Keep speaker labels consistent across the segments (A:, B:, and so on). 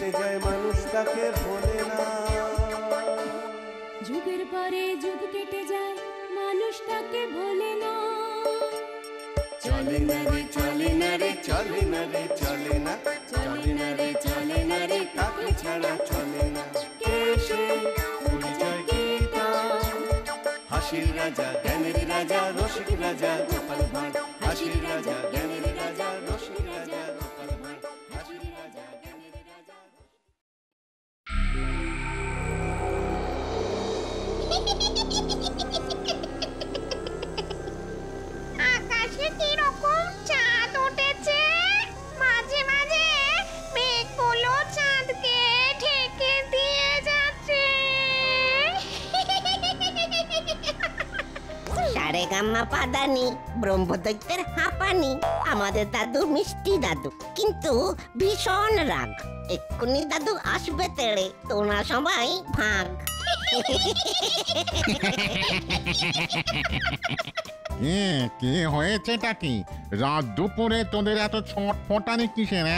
A: কেটে যায় মানুষ তাকে ভোলে না।
B: যুগের পরে যুগ কেটে যায় মানুষ তাকে ভোলে না।
A: চলে না রে চলে না রে চলে না রে চলে না, চলে না রে চলে না রে কাকে ছাড়া চলে না। কে সে পরিচয় কি তার? হাসির রাজা জ্ঞানের রাজা রসিক রাজা গোপাল ভাঁড়। হাসির রাজা জ্ঞানের রাজা রসিক রাজা গোপাল ভাঁড়। হাসির রাজা জ্ঞানের রাজা।
C: আকাশে কিরকম চাঁদ উঠেছে, মাঝে মাঝে মেঘগুলো চাঁদকে ঢেকে দিয়ে যাচ্ছে।
D: সারেগামা পাদানি ব্রহ্মদৈত্যের হাঁপানি, আমাদের দাদু মিষ্টি দাদু, কিন্তু ভীষণ রাগ। এক্ষুনি দাদু আসবে তেড়ে, তোরা সবাই ভাগ।
E: কি হয়েছেটা কি? রাত দুপুরে তোদের এত ছটফটানি কিসের?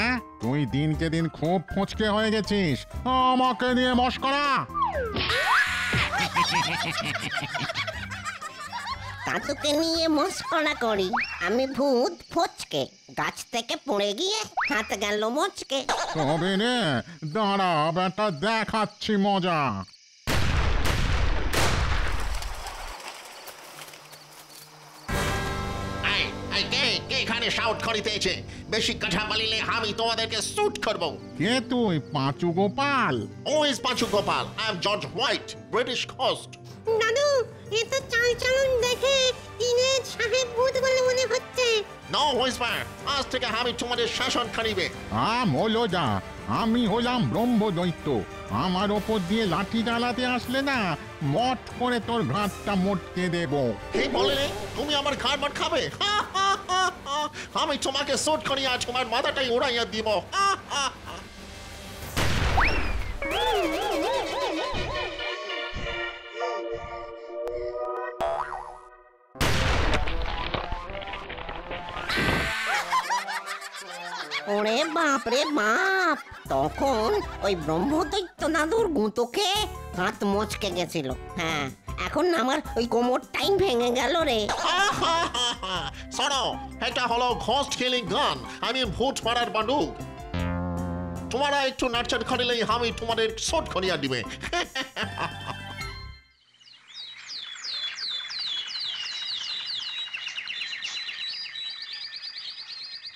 E: তুই দিনকে দিন খুব ফচকে হয়ে গেছিস, আমাকে নিয়ে মস্করা।
D: দাদুকে নিয়ে মস্করা করি? আমি ভূত ফচকে, গাছ থেকে পড়ে গিয়ে হাত গেল মচকে।
E: তবে রে দাঁড়া বেটা, দেখাচ্ছি মজা।
F: এখানে শাউট করিতেছে, বেশি কথা বলিলে আমি তোমাদেরকে শুট করব।
E: কে তুই, পাঁচু গোপাল?
F: ও is Panchu Gopal, I am George White, British host.
D: দাদু, এ তো চালচলন দেখে ইংরেজ সাহেব ভূত বলে মনে হচ্ছে।
F: নো হুইসপার, আজ থেকে আমি তোমাদের শাসন করিবে।
E: হলো যা, আমি হলাম ব্রহ্মদৈত্য। আমার ওপর দিয়ে লাঠি চালাতে আসলে না, মট করে তোর ঘাটটা মটকে দেব।
F: কে বললে তুমি আমার ঘাড় মট খাবে? আমি তোমাকে শুট করিয়া তোমার মাথাটাই উড়াইয়া দিব।
D: ওরে বাপ রে বাপ, তখন ওই ব্রহ্মদৈত্য দাদুর গুঁতোকে হাত মচকে গেছিল। হ্যাঁ, এখন আমার ওই কোমরটাই ভেঙে গেল রে।
F: শোনো, এটা হলো ঘোস্ট কিলিং গান, আমি ভূত মারার বান্ডুক। তোমরা একটু নাটচাট করিলেই আমি তোমাদের শুট করিয়া দিবে।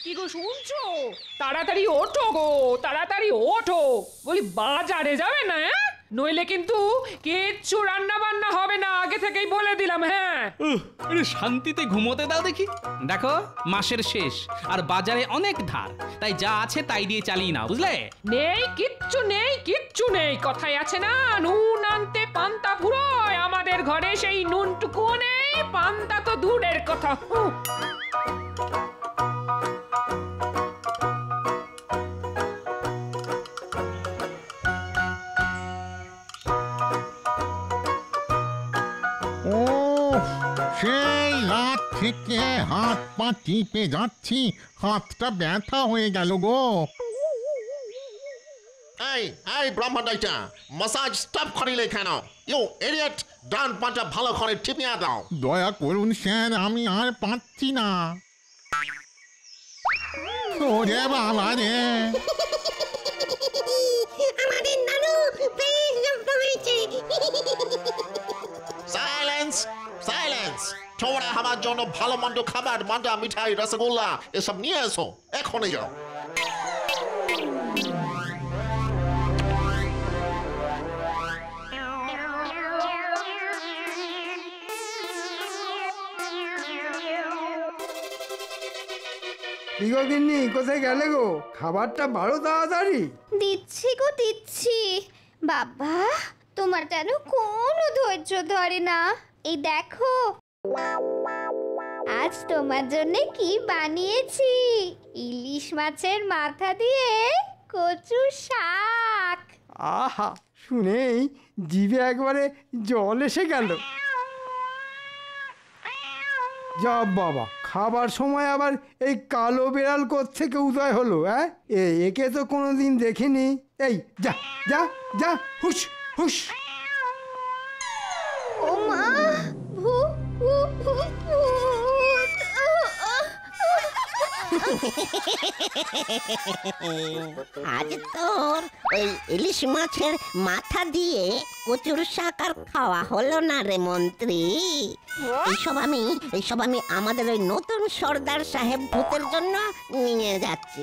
G: কি গো শুনছো? তাড়াতাড়ি ওঠো গো, তাড়াতাড়ি ওঠো, বলি বাজারে যাবে না? নইলে কিন্তু কিচ্ছু রান্না বান্না হবে না, আগে থেকেই বলে দিলাম। হ্যাঁ,
H: শান্তিতে ঘুমোতে দাও দেখি। দেখো মাসের শেষ, আর বাজারে অনেক ধার, তাই যা আছে তাই দিয়ে চালিয়ে নাও, বুঝলে?
G: নেই কিচ্ছু নেই, কিচ্ছু নেই। কথায় আছে না, নুন আনতে পান্তা ফুরোয়, আমাদের ঘরে সেই নুনটুকুও নেই, পান্তা তো দূরের কথা।
E: সেই রাত থেকে হাত পা টিপে যাচ্ছি, হাতটা ব্যথা হয়ে গেল গো।
F: এই এই ব্রহ্মদৈত্যা, মাসাজ স্টপ করিলে কেন? ইউ ইডিয়েট, ডান পাটা ভালো করে টিপিয়া দাও।
E: দয়া করুন স্যার, আমি আর পাচ্ছি না। ওরে বাবা রে,
D: আমাদের দাদু বেশ জব্দ হয়েছে।
F: Silence, silence. তোমরা আমার জন্য ভালো মন্দ খাবার, মান্ডা, মিঠাই, রসগোল্লা এসব নিয়ে এসো, এখনই যাও।
I: গিন্নি কোথায় গেলে গো? খাবারটা বাড়ো তাড়াতাড়ি।
C: দিচ্ছি গো দিচ্ছি। বাবা, তোমার যেন কোনো ধৈর্য ধরে না। এই দেখো, আজ তোমার জন্য কি বানিয়েছি। ইলিশ মাছের মাথা দিয়ে কচু শাক।
I: আহা, শুনেই জিভে একবারে জল এসে গেল। যা বাবা, খাবার সময় আবার এই কালো বেড়াল কোত্থেকে উদয় হলো? একে তো কোনোদিন দেখিনি। এই যা যা যা, হুশ হুশ।
C: ও মা, ভূত ভূত ভূত।
D: আজ তোর ওই ইলিশ মাছের মাথা দিয়ে কচুর শাক আর খাওয়া হলো না রে মন্ত্রী। এইসব আমি আমাদের ওই নতুন সর্দার সাহেব ভূতের জন্য নিয়ে যাচ্ছি।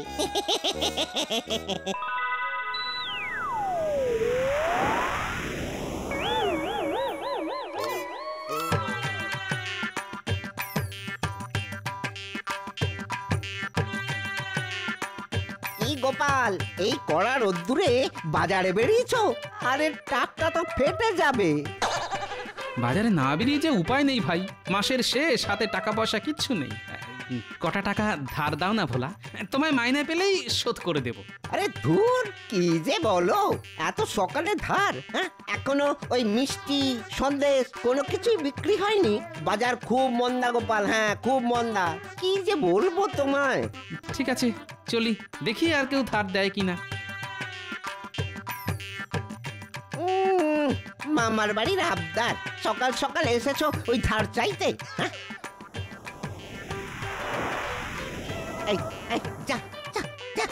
J: গোপাল, এই কড়া রোদ্দুরে বাজারে বেরিয়েছো? আরে টাকটা তো ফেটে যাবে।
H: বাজারে না বেরিয়ে যে উপায় নেই ভাই, মাসের শেষ, হাতে টাকা পয়সা কিচ্ছু নেই। কটা টাকা ধার দাও না ভোলা, তোমায় মাইনে পেলেই শোধ করে দেব।
J: আরে ধুর, কি যে বলো, এত সকালে ধার? হ্যাঁ, এখনো ওই মিষ্টি সন্দেশ কোনো কিছুই বিক্রি হয়নি? বাজার খুব মন্দা গোপাল, হ্যাঁ খুব মন্দা। কি যে বলবো তোমায়।
H: ঠিক আছে চলি, দেখি আর কেউ ধার দেয় কিনা।
J: মামার বাড়ির আবদার, সকাল সকাল এসেছো ওই ধার চাইতে? হ্যাঁ, যা যা যা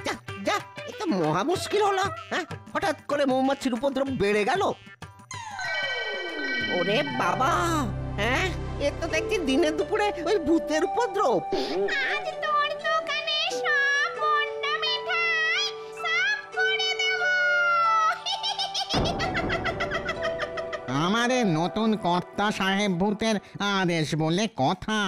J: যা যা, এ তো মহা মুশকিল হলো। হ্যাঁ, হঠাৎ করে মৌমাছির উপদ্রব বেড়ে গেল। ওরে বাবা, হ্যাঁ এ তো দেখছি দিনে দুপুরে ওই ভূতের উপদ্রব।
C: আজ তোর দোকানে সব মন্ডা মিঠাই সাফ করে দেব।
K: আমাদের নতুন কর্তা সাহেব ভূতের আদেশ বলে কথা।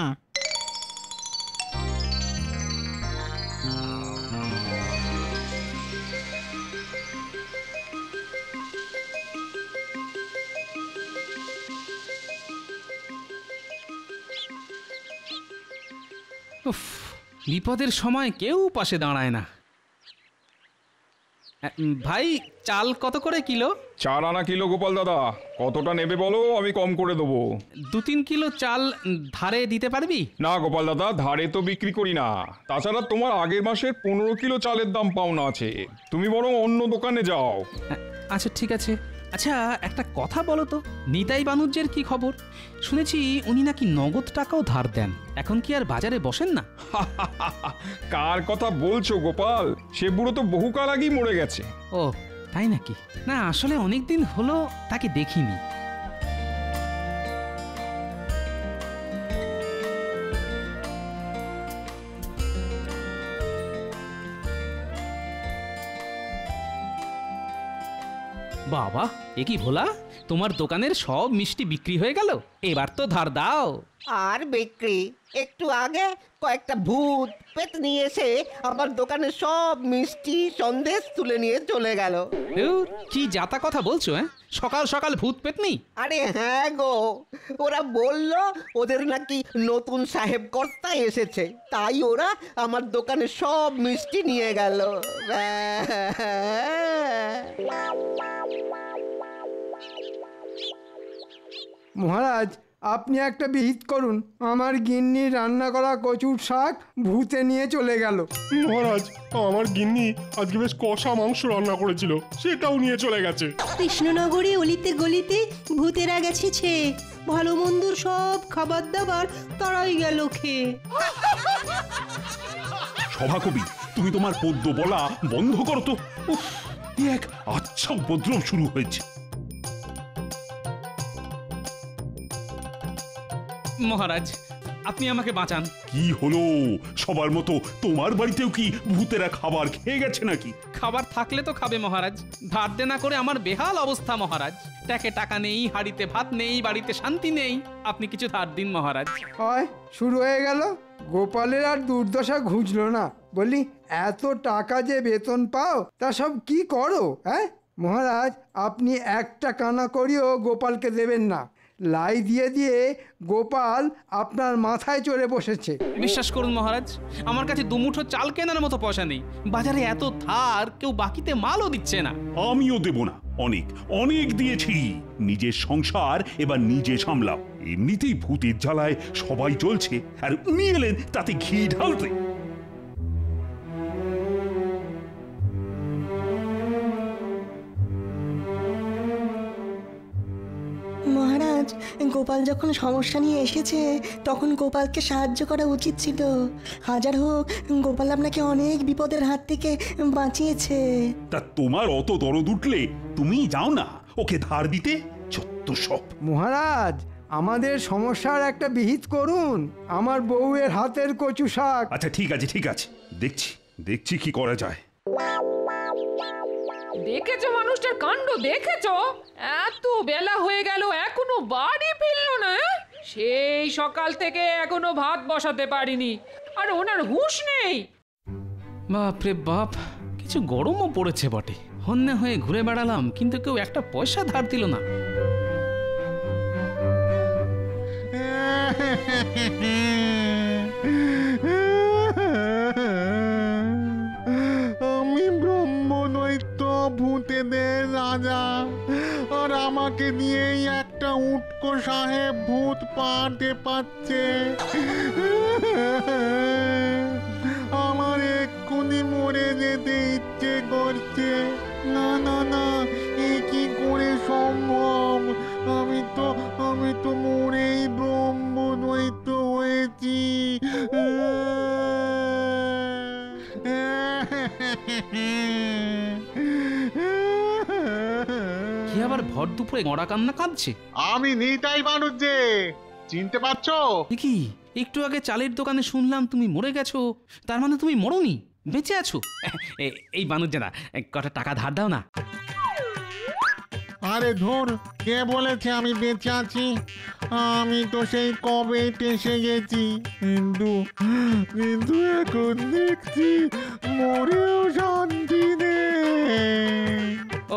H: উফ, বিপদের সময় কেউ পাশে দাঁড়ায় না। ভাই, চাল কত করে কিলো?
L: 4 আনা কিলো গোপাল দাদা। কতটা নেবে বলো, আমি কম করে দেবো।
H: 2-3 কিলো চাল ধারে দিতে পারবি?
L: না গোপাল দাদা, ধারে তো বিক্রি করি না। তাছাড়া তোমার আগের মাসের 15 কিলো চালের দাম পাওনা আছে, তুমি বরং অন্য দোকানে যাও।
H: আচ্ছা ঠিক আছে। আচ্ছা একটা কথা বলো তো, নিতাই বানুজ্যের কি খবর? শুনেছি উনি নাকি নগদ টাকাও ধার দেন। এখন কি আর বাজারে বসেন না?
L: কার কথা বলছো গোপাল? সে বুড়ো তো বহুকাল আগেই মরে গেছে।
H: ও তাই নাকি? না আসলে অনেকদিন হলো তাকে দেখিনি। বাবা, এ কি ভোলা, তোমার দোকানের সব মিষ্টি বিক্রি হয়ে গেল? এবার তো ধার দাও।
J: আর বিক্রি? একটু আগে কয়েকটা ভূত পেট নিয়ে এসে আমার দোকানে সব মিষ্টি সন্দেশ তুলে নিয়ে চলে গেল।
H: কি যাতা কথা বলছো? হ্যাঁ, সকাল সকাল ভূত পেতনি?
J: আরে হ্যাঁ গো, ওরা বলল ওদের নাকি নতুন সাহেব কর্তা এসেছে, তাই ওরা আমার দোকানে সব মিষ্টি নিয়ে গেল।
I: মহারাজ, আপনি একটা বিহিত করুন, আমার গিন্নি রান্না করা কচুর শাক ভূতে নিয়ে চলে গেল।
M: মহারাজ, আমার গিন্নি আজকে বেশ কষা মাংস রান্না করেছিল, সেটাও নিয়ে চলে গেছে।
N: কৃষ্ণনগরে অলিতে গলিতে ভূতেরা গেছে, ভালো মন্দর সব খাবার দাবার তারাই গেল খেয়ে।
O: সভাকবি, তুমি তোমার পদ্য বলা বন্ধ করো তো। উফ, এক আচ্ছা উপদ্রব শুরু হয়েছে।
H: মহারাজ, আপনি আমাকে বাঁচান।
O: কি হলো? সবার মতো তোমার বাড়িতেও কি ভূতেরা খাবার খেয়ে গেছে নাকি?
H: খাবার থাকলে তো খাবে মহারাজ, ধার দেনা করে আমার বেহাল অবস্থা মহারাজ। ট্যাকে টাকা নেই, হাড়িতে ভাত নেই, বাড়িতে শান্তি নেই। আপনি কিছু ধার দিন মহারাজ।
I: হয় শুরু হয়ে গেল। গোপালের আর দুর্দশা ঘুচলো না। বলি, এত টাকা যে বেতন পাও, তা সব কি করো? হ্যাঁ মহারাজ, আপনি একটা কানা করিও গোপালকে দেবেন না। লাই দিয়ে দিয়ে গোপাল আপনার মাথায় চড়ে বসেছে।
H: বিশ্বাস করুন মহারাজ, আমার কাছে দুমুঠো চাল কেনার মতো পয়সা নেই। বাজারে এত ধার, কেউ বাকিতে মালও দিচ্ছে না।
O: আমিও দেব না, অনেক অনেক দিয়েছি। নিজের সংসার এবার নিজে সামলাও। এমনিতেই ভূতের জ্বালায় সবাই চলছে, আর উনি এলেন তাতে ঘি ঢালতে।
P: মহারাজ, গোপাল যখন সমস্যা নিয়ে এসেছে তখন গোপালকে সাহায্য করা উচিত ছিল। হাজার হোক গোপাল আপনাকে অনেক বিপদের হাত থেকে বাঁচিয়েছে।
O: তা তোমার অত দরদ উঠলে তুমি যাও না ওকে ধার দিতে। যত সব।
I: মহারাজ, আমাদের সমস্যার একটা বিহিত করুন। আমার বউয়ের হাতের কচু শাক।
O: আচ্ছা ঠিক আছে ঠিক আছে, দেখছি দেখছি কি করা যায়।
G: দেখেছো মানুষটার কাণ্ড, দেখেছো? এত বেলা হয়ে গেল এখনো বাড়ি ফিরলো না। সেই সকাল থেকে এখনো ভাত বসাতে পারিনি, আর ওনার হুঁশ নেই।
H: বাপ রে বাপ, কিছু গরমও পড়েছে বটে। হন্যে হয়ে ঘুরে বেড়ালাম, কিন্তু কেউ একটা পয়সা ধার দিল না।
E: আমি ব্রহ্মদৈত্য ভূতেদের রাজা, আর আমাকে নিয়েই একটা উটকো সাহেব ভূত পাটে পাচ্ছে। আমার এক্ষুনি মরে যেতে ইচ্ছে করছে। না না না, এ কি করে সম্ভব? আমি তো মরেই ব্রহ্মদৈত্য হয়েছি।
H: কি আবার ভর দুপুরে মরা কান্না কাঁদছে?
E: আমি নিতাই মানুষ যে, চিনতে পারছো?
H: কি একটু আগে চালের দোকানে শুনলাম তুমি মরে গেছো, তার মানে তুমি মরোনি, বেঁচে আছো। এই মানুষ জানা, কটা টাকা ধার দাও না।
E: আরে ধুর, কে বলেছে আমি বেঁচে আছি? আমি তো সেই কবে টেসে গেছি, কিন্তু এখন দেখছি মরেও শান্তি নেই।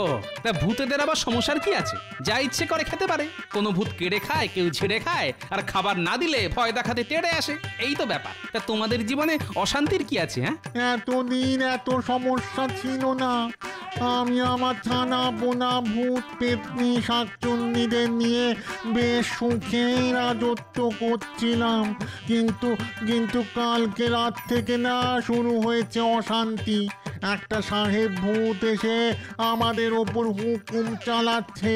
H: ও, তা ভূতেদের আবার সমস্যার কি আছে? যা ইচ্ছে করে খেতে পারে। কোনো ভূত কেড়ে খায়, কেউ ছেড়ে খায়, আর খাবার না দিলে ভয় দেখাতে তেড়ে আসে। এই তো ব্যাপার। তা তোমাদের জীবনে অশান্তির কি আছে? হ্যাঁ,
E: এতদিন এত সমস্যা ছিল না। আমি আমার থানা বোনা ভূত পেতনি শাকচুন্নিদের নিয়ে বেশ সুখেই রাজত্ব করছিলাম, কিন্তু কালকে রাত থেকে না শুরু হয়েছে অশান্তি। একটা সাহেব ভূত এসে আমাদের ওপর হুকুম চালাচ্ছে,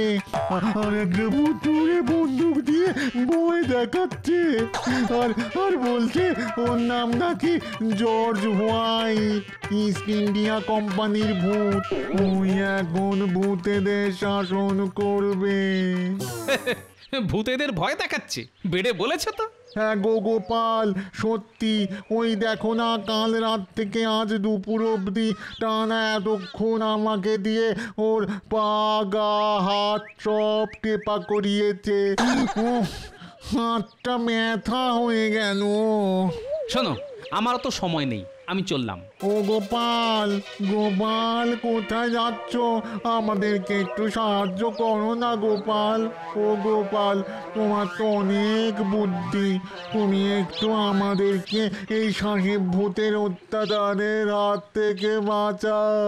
E: আর একটা ভূত বন্দুক দিয়ে বই দেখাচ্ছে, আর বলছে ওর নাম নাকি জর্জ হোয়াইট, ইস্ট ইন্ডিয়া কোম্পানির ভূত। ওই এখন ভূতেদের শাসন করবে।
H: ভূতেদের ভয় দেখাচ্ছে? বেড়ে বলেছে তো।
E: হ্যাঁ গো গোপাল, সত্যি। ওই দেখো না, কাল রাত থেকে আজ দুপুর অবধি টানা এতক্ষণ আমাকে দিয়ে ওর পা গা হাত সব টেপা করিয়েছে। হাতটা ব্যথা হয়ে গেল।
H: শোনো, আমারও তো সময় নেই, আমি চললাম।
E: ও গোপাল, গোপাল কোথায় যাচ্ছ? আমাদেরকে একটু সাহায্য করো না গোপাল। ও গোপাল, তোমার তো অনেক বুদ্ধি, তুমি একটু আমাদেরকে এই সাহেব ভূতের অত্যাচারের হাত থেকে বাঁচাও।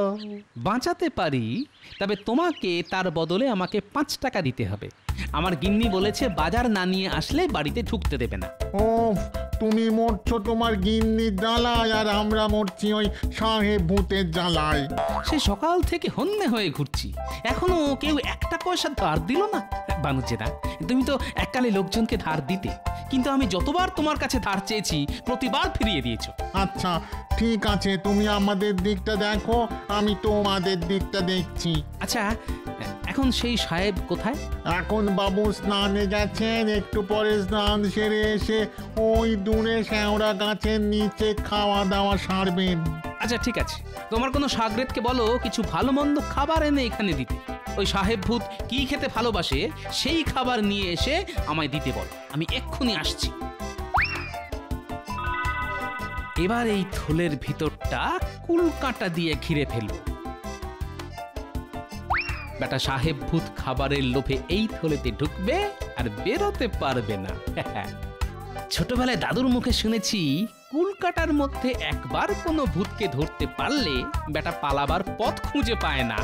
H: বাঁচাতে পারি, তবে তোমাকে তার বদলে আমাকে 5 টাকা দিতে হবে। আমার গিন্নি বলেছে বাজার না নিয়ে আসলে বাড়িতে ঢুকতে দেবে না।
E: ও, তুমি মরছো তোমার গিন্নির জ্বালায়, আর আমরা মরছি ওই সাহেব ভূতের জ্বালায়।
H: সে সকাল থেকে হন্যে হয়ে ঘুরছি, এখনো কেউ একটা পয়সা ধার দিল না। বানুচেদা, তুমি তো এককালে লোকজনকে ধার দিতে, কিন্তু আমি যতবার তোমার কাছে ধার চেয়েছি প্রতিবার ফিরিয়ে দিয়েছো।
E: আচ্ছা ঠিক আছে, তুমি আমাদের দিকটা দেখো, আমি তোমাদের দিকটা দেখছি।
H: আচ্ছা, এখন সেই সাহেব কোথায়?
E: এখন বাবু স্নানে গেছেন, একটু পরে স্নান সেরে এসে ওই দূরে শ্যাওড়া গাছের নিচে খাওয়া দাওয়া সারবেন।
H: আচ্ছা ঠিক আছে, তোমার কোনো সাগরেদকে বলো কিছু ভালো মন্দ খাবার এনে এখানে দিতে। ওই সাহেব ভূত কি খেতে ভালোবাসে সেই খাবার নিয়ে এসে আমায় দিতে বলো, আমি এক্ষুনি আসছি। এবার এই থলের ভিতরটা কুলকাটা দিয়ে ঘিরে ফেলবো। বেটা সাহেব ভূত খাবারের লোভে এই থলেতে ঢুকবে আর বেরোতে পারবে না। ছোটবেলায় দাদুর মুখে শুনেছি, কুলকাটার মধ্যে একবার কোনো ভূতকে ধরতে পারলে বেটা পালাবার পথ খুঁজে পায় না।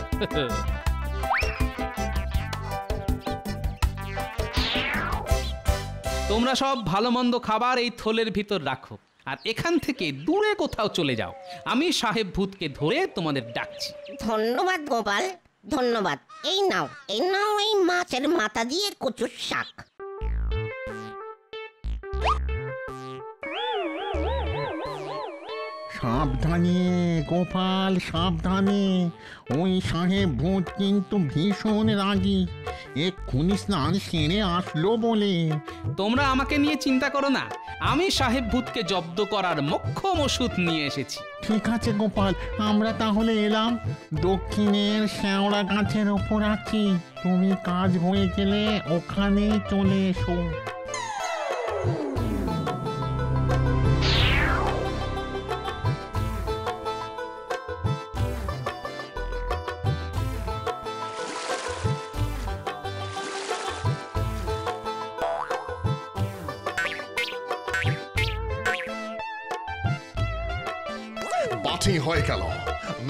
H: তোমরা সব ভালো মন্দ খাবার এই থলের ভিতর রাখো, আর এখান থেকে দূরে কোথাও চলে যাও। আমি সাহেব ভূতকে ধরে তোমাদের ডাকছি।
D: ধন্যবাদ গোপাল, ধন্যবাদ। এই নাও এই মাছের মাথা দিয়ে কচুর শাক।
E: সাবধানে গোপাল, সাবধানে। ওই সাহেব ভূত কিন্তু ভীষণ রাগী, এক্ষুনি স্নান সেরে আসলো বলে।
H: তোমরা আমাকে নিয়ে চিন্তা করো না, আমি সাহেব ভূতকে জব্দ করার মোক্ষম ওষুধ নিয়ে এসেছি।
E: ঠিক আছে গোপাল, আমরা তাহলে এলাম। দক্ষিণের শ্যাওড়া গাছের ওপর আছি, তুমি কাজ হয়ে গেলে ওখানেই চলে এসো।
F: বাটি হয়ে গেল।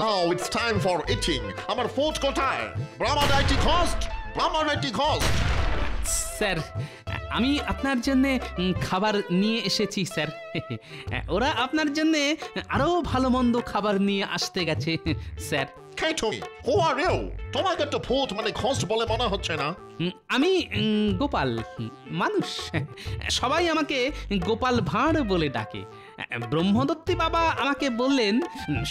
F: Now it's time for eating. আমার ফুড কোথায়? ব্রাহ্মণাইটি ঘোস্ট, ব্রাহ্মণাইটি ঘোস্ট।
H: স্যার, আমি আপনার জন্য খাবার নিয়ে এসেছি স্যার। ওরা আপনার জন্য আরো ভালো মন্দ খাবার নিয়ে আসতে গেছে স্যার।
F: কে তুমি? হু আর ইউ? তোমাকে তো ভূত মানে ঘোস্ট বলে মনে হচ্ছে না।
H: আমি গোপাল, মানুষ। সবাই আমাকে গোপাল ভাঁড় বলে ডাকে। ব্রহ্মদত্তি বাবা আমাকে বললেন,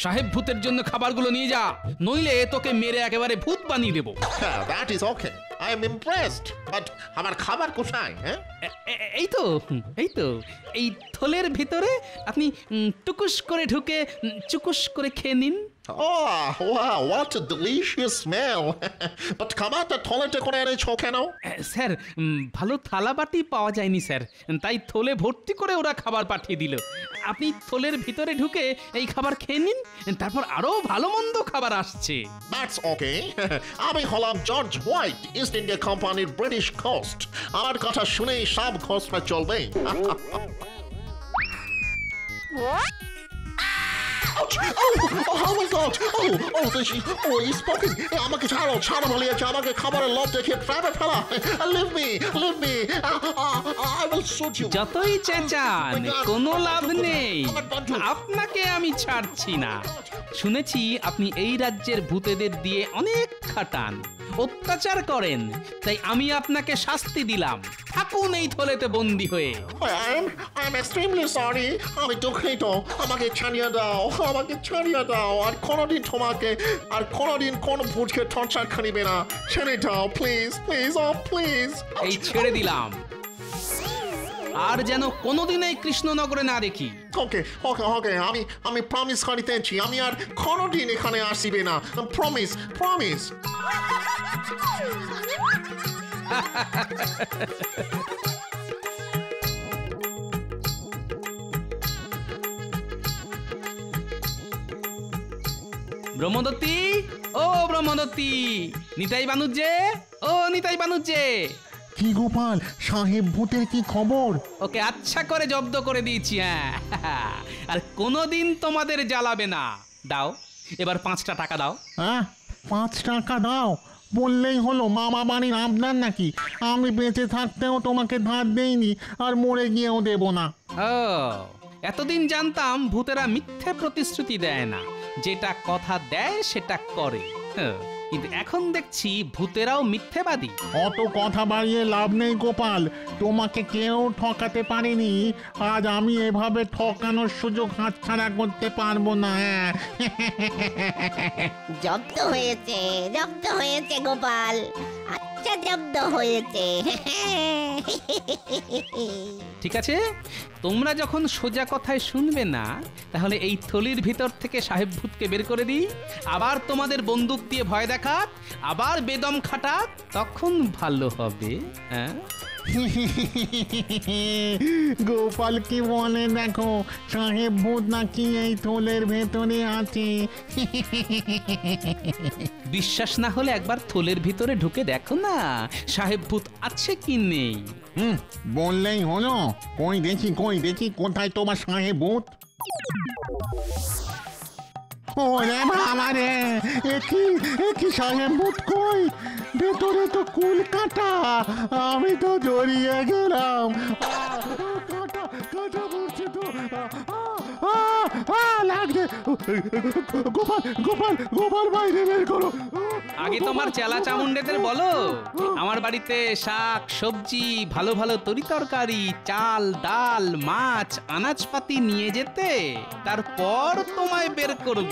H: সাহেব ভূতের জন্য খাবারগুলো নিয়ে যা, নইলে তোকে মেরে একেবারে ভূত বানিয়ে দেবো।
F: That is okay, I am impressed, but আমার খাবার কোথায়?
H: এই তো, এই তো, এই থলের ভিতরে। আপনি টুকুস করে ঢুকে চুকুস করে খেয়ে নিন।
F: Oh, wow, what a delicious smell. But খাবারটা থলেতে করে এনেছো কেন?
H: স্যার, ভালো থালা বাটি পাওয়া যায়নি স্যার, তাই থলে ভর্তি করে ওরা খাবার পাঠিয়ে দিল। আপনি থলের ভিতরে ঢুকে এই খাবার খেয়ে নিন, তারপর আরো ভালো মন্দ খাবার আসছে।
F: That's okay. আমি হলাম জর্জ হোয়াইট, ইস্ট ইন্ডিয়া কোম্পানির ব্রিটিশ ঘোস্ট। আমার কথা শুনেই সব ঘোস্টরা চলবে। Oh my God! He's spoken. আমাকে ছাড়ো, ছাড়ো বলিয়েছে, আমাকে খাবারের লোভ দেখে প্রাণে ফেলা। Leave me, leave me. I will shoot you.
H: যতই চেঁচান কোনো লাভ নেই, আপনাকে আমি ছাড়ছি না। শুনেছি আপনি এই রাজ্যের ভূতেদের দিয়ে অনেক খাটান, অত্যাচার করেন, তাই আমি আপনাকে শাস্তি দিলাম। থাকুন এই থলেতে বন্দী হয়ে।
F: I'm extremely sorry. আমি দুঃখিত, আমাকে ছাড়িয়ে দাও, আমাকে ছাড়িয়ে দাও। আর কোনোদিন কোন ভূতকে টর্চার করিবে না। ছেড়ে দাও প্লিজ, প্লিজ, ও প্লিজ।
H: এই ছেড়ে দিলাম, আর যেন কোনোদিন এই কৃষ্ণনগরে না দেখি।
F: ওকে ওকে ওকে, আমি প্রমিস করিতেছি, আমি আর কোনোদিন এখানে আসিবে না। Promise, promise.
H: ব্রহ্মদত্তি, ও ব্রহ্মদত্তি, নিতাই বানুজ্জে, ও নিতাই বানুজ্জে।
E: কি গোপাল, সাহেব ভূতের কি খবর?
H: ওকে আচ্ছা করে জব্দ করে দিয়েছি। হ্যাঁ, আর কোনোদিন তোমাদের জ্বালাবে না। দাও, এবার 5টা টাকা দাও।
E: হ্যাঁ, 5 টাকা দাও বললেই হলো? মামা বাড়ির আপনার নাকি? আমি বেঁচে থাকতেও তোমাকে ধার দেইনি, আর মরে গিয়েও দেব না।
H: ও, এতদিন জানতাম ভূতেরা মিথ্যে প্রতিশ্রুতি দেয় না, যেটা কথা দেয় সেটা করে। কিন্তু এখন দেখছি ভূতেরাও মিথ্যেবাদী।
E: অত কথা বাড়িয়ে লাভ নেই গোপাল, তোমাকে কেউ ঠকাতে পারেনি। আজ আমি এভাবে ঠকানোর সুযোগ হাতছাড়া করতে পারবো না।
D: জব্দ হয়েছে, জব্দ হয়েছে গোপাল, আচ্ছা জব্দ হয়েছে।
H: ঠিক আছে, তোমরা যখন সোজা কথায় শুনবে না, তাহলে এই থলির ভিতর থেকে সাহেব ভূতকে বের করে দিই, আবার তোমাদের বন্দুক দিয়ে ভয় দেখাক, আবার বেদম খাটাক, তখন ভালো হবে। হ্যাঁ,
E: গোপাল কি বলে দেখো, সাহেব ভূত নাকি এই থলের ভেতরে আছে।
H: বিশ্বাস না হলে একবার থলের ভিতরে ঢুকে দেখো না, সাহেব ভূত আছে কি নেই।
E: বললেই হলো। কই দেখি, কই দেখি, কোথায় তোমার সাহেব ভূত? ওরে বাবা রে, একই সাহেব ভূত কই? ভেতরে তো কুল কাটা, আমি তো জড়িয়ে গেলাম। কাঁচা পড়ছে তো লাগছে। গোপাল গোপাল গোপাল বাইরে বের করো।
H: আগে তোমার চেলা চামুন্ডেদের বলো আমার বাড়িতে শাক সবজি ভালো ভালো তরিতরকারি চাল ডাল মাছ আনাজপাতি নিয়ে যেতে, তারপর তোমায় বের করব।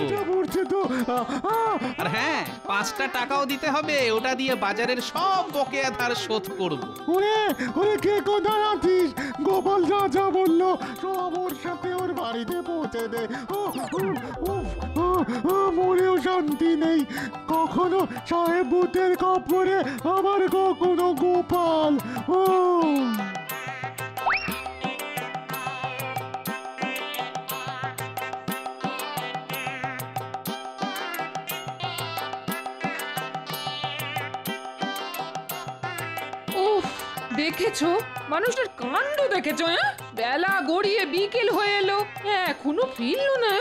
H: আর হ্যাঁ 5টা টাকাও দিতে হবে, ওটা দিয়ে বাজারের সব বকেয়া ধার শোধ করব।
E: ওরে ওরে কে কোথায় আছিস? গোপাল যা যা বললো সব ওর সাথে ওর বাড়িতে পৌঁছে দে। মরেও শান্তি নেই, কখনো সাহেব ভূতের খপ্পরে আবার কখনো গোপাল।
G: দেখেছো মানুষটার কাণ্ড দেখেছো? বেলা গড়িয়ে বিকেল হয়ে এলো, এখনো ফিরলো না।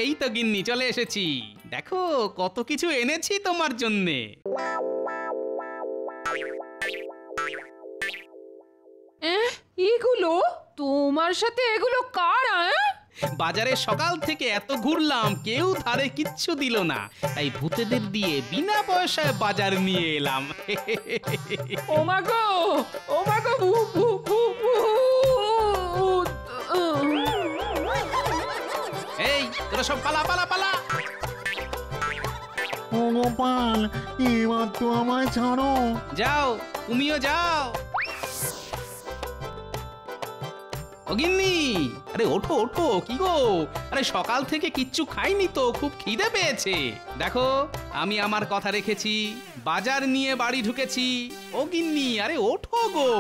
H: এই তো গিন্নি চলে এসেছি, দেখো কত কিছু এনেছি তোমার জন্যে।
G: এগুলো তোমার সাথে এগুলো কারা?
H: বাজারে সকাল থেকে এত ঘুরলাম, কেউ ধারে কিচ্ছু দিল না, তাই ভূতেদের দিয়ে বিনা পয়সায় বাজার নিয়ে এলাম।
G: ও মা গো, ও মা গো,
H: এই তোরা সব পালা পালা পালা।
E: ও গোপাল এবার তো আমায় ছাড়ো।
H: যাও তুমিও যাও। ও গিন্নি, আরে ওঠো ওঠো, কি গো? আরে সকাল থেকে কিচ্ছু খাইনি তো, খুব খিদে পেয়েছে। দেখো আমি আমার কথা রেখেছি, বাজার নিয়ে বাড়ি ঢুকেছি। ও গিন্নি আরে ওঠো গো।